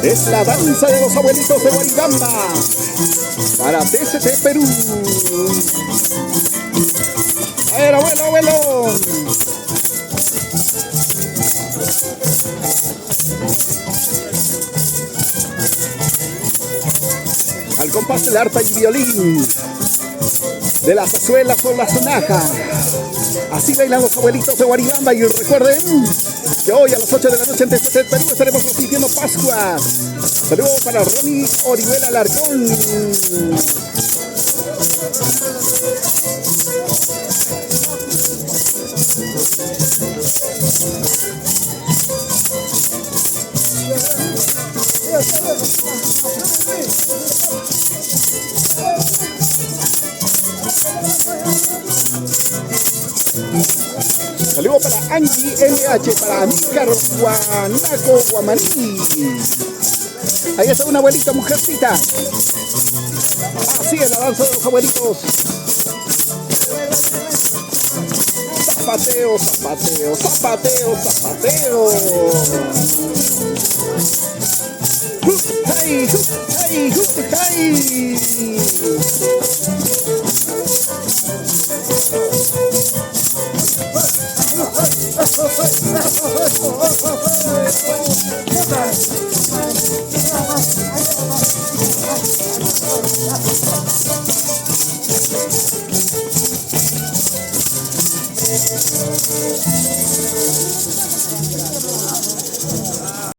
Es la danza de los abuelitos de Guaribamba para TCT Perú. A ver, abuelo, abuelo. Al compás del arpa y violín, de la zarzuela por la sonaja. Así bailan los abuelitos de Guaribamba. Y recuerden que hoy a las 8 de la noche en TCT Perú estaremos transmitiendo Pascua. Saludos para Ronnie Orihuela Alarcón. Saludos para Angie NH, para Amícar Guanaco Guamaní. Ahí está una abuelita mujercita. Así es la danza de los abuelitos. Zapateo, zapateo, zapateo, zapateo. ¡Hey! ¡Hey! ¡Hey!